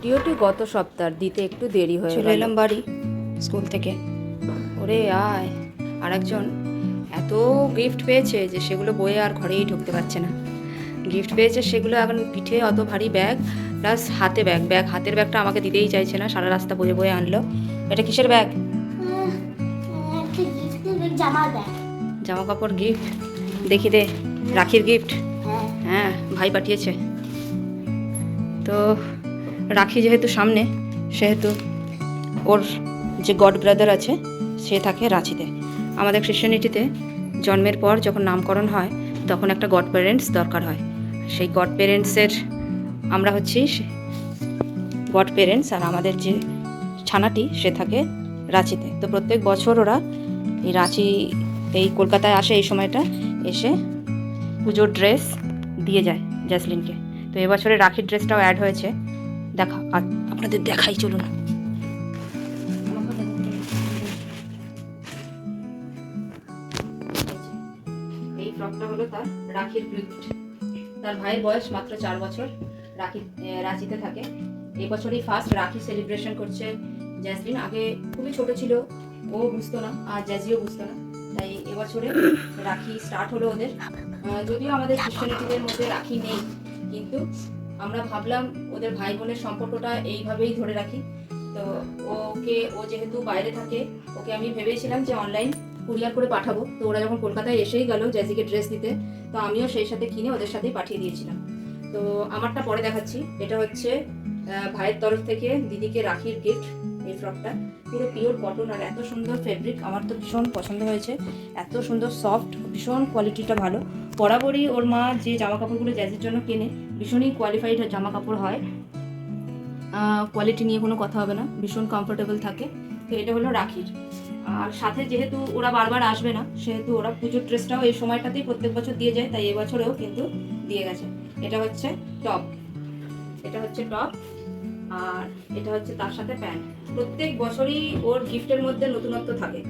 DOT গত সপ্তাহ দিতে একটু দেরি হয়ে চলে গেল। এলাম বাড়ি স্কুল থেকে। ওরে আয়, আর একজন এত গিফট পেয়েছে যে সেগুলো বয়ে আর ঘরেই ঢুকতে পারছে না। গিফট পেয়েছে সেগুলো এখন পিঠে অত ভারী ব্যাগ, প্লাস হাতে হাতের ব্যাগটা আমাকে দিতেই চাইছে না, সারা রাস্তা বয়ে বয়ে আনলো। এটা কিসের ব্যাগ? জামার ব্যাগ। জামা কাপড় গিফট, দেখি দে। রাখির গিফট? হ্যাঁ, ভাই পাঠিয়েছে। তো রাখি যেহেতু সামনে, সেহেতু ওর যে গড ব্রাদার আছে সে থাকে রাঁচিতে। আমাদের ক্রিশ্চিয়ানিটিতে জন্মের পর যখন নামকরণ হয় তখন একটা গড প্যারেন্টস দরকার হয়। সেই গড প্যারেন্টসের আমরা হচ্ছি গড প্যারেন্টস, আর আমাদের যে ছানাটি সে থাকে রাঁচিতে। তো প্রত্যেক বছর ওরা এই রাঁচি, এই কলকাতায় আসে এই সময়টা, এসে পুজোর ড্রেস দিয়ে যায় জ্যাসলিনকে। তো এবছরে রাখির ড্রেসটাও অ্যাড হয়েছে, দেখা আর আপনাদের দেখাই, চলুন। এই ফ্রকটা হলো তার রাখির গিফট। তার ভাইয়ের বয়স মাত্র 4 বছর, রাঁচিতে থাকে। এই বছরই ফার্স্ট রাখি সেলিব্রেশন করছে জ্যাসলিন। আগে খুবই ছোট ছিল, ও বুঝতো না, আর জ্যাজিও বুঝতো না। তাই এবছরে রাখি স্টার্ট হলো ওদের। যদিও আমাদের ক্রিশ্চিয়ানিটিদের মধ্যে রাখি নেই, কিন্তু আমরা ভাবলাম ওদের ভাই বোনের সম্পর্কটা এইভাবেই ধরে রাখি। তো ও যেহেতু বাইরে থাকে, ওকে আমি ভেবেছিলাম যে অনলাইন কুরিয়ার করে পাঠাবো। তো ওরা যখন কলকাতায় এসেই গেল জ্যাজিকে ড্রেস দিতে, তো আমিও সেই সাথে কিনে ওদের সাথেই পাঠিয়ে দিয়েছিলাম। তো আমারটা পরে দেখাচ্ছি। এটা হচ্ছে ভাইয়ের তরফ থেকে দিদিকে রাখির গিফট। এই ফ্রকটা পুরো পিওর কটন, আর এত সুন্দর ফেব্রিক, আমার তো ভীষণ পছন্দ হয়েছে। এত সুন্দর সফট, ভীষণ কোয়ালিটিটা ভালো। বরাবরই ওর মা যে জামা কাপড়গুলো জ্যাজির জন্য কেনে ভীষণই কোয়ালিফাইড জামা কাপড় হয়, কোয়ালিটি নিয়ে কোনো কথা হবে না, ভীষণ কমফোর্টেবল থাকে। তো এটা হলো রাখির। আর সাথে যেহেতু ওরা বারবার আসবে না, সেহেতু ওরা পুজোর ড্রেসটাও এই সময়টাতেই প্রত্যেক বছর দিয়ে যায়, তাই এবছরেও কিন্তু দিয়ে গেছে। এটা হচ্ছে টপ, আর এটা হচ্ছে তার সাথে প্যান্ট। প্রত্যেক বছরই ওর গিফটের মধ্যে নতুনত্ব থাকে,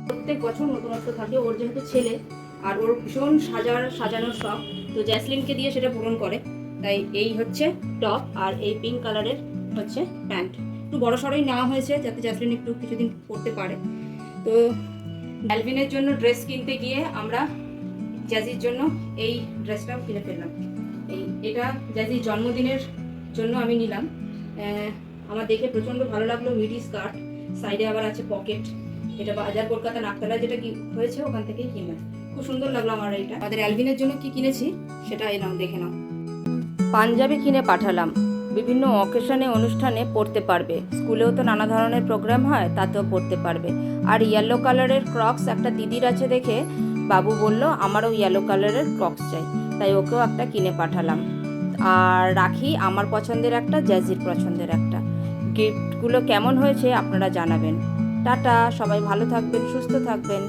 প্রত্যেক বছর নতুনত্ব থাকে। ওর যেহেতু ছেলে আর ওর ভীষণ সাজানোর শখ, তো জ্যাসলিনকে দিয়ে সেটা পূরণ করে। তাই এই হচ্ছে টপ, আর এই পিঙ্ক কালারের হচ্ছে প্যান্ট। একটু বড় সড়ই নেওয়া হয়েছে যাতে জ্যাসলিন একটু কিছুদিন পরতে পারে। তো অ্যালভিনের জন্য ড্রেস কিনতে গিয়ে আমরা জ্যাজির জন্য এই ড্রেসটাও কিনে ফেললাম। এটা জ্যাজির জন্মদিনের জন্য আমি নিলাম। আমার দেখে প্রচণ্ড ভালো লাগলো। মিডি স্কার্ট, সাইডে আবার আছে পকেট। এটা বাজার কলকাতা নাকতলায় যেটা কি হয়েছে ওখান থেকেই কিনলাম। খুব সুন্দর লাগলো আমার এইটা। আমাদের অ্যালভিনের জন্য কি কিনেছি সেটা এলাম, দেখে নাও। পাঞ্জাবি কিনে পাঠালাম, বিভিন্ন অকেশনে অনুষ্ঠানে পরতে পারবে। স্কুলেও তো নানা ধরনের প্রোগ্রাম হয়, তাতেও পরতে পারবে। আর ইয়েলো কালারের ক্রক্স একটা দিদির আছে দেখে বাবু বলল আমারও ইয়েলো কালারের ক্রক্স চাই, তাই ওকেও একটা কিনে পাঠালাম। আর রাখি আমার পছন্দের একটা, জ্যাজির পছন্দের একটা। গিফটগুলো কেমন হয়েছে আপনারা জানাবেন। টাটা, সবাই ভালো থাকবেন, সুস্থ থাকবেন।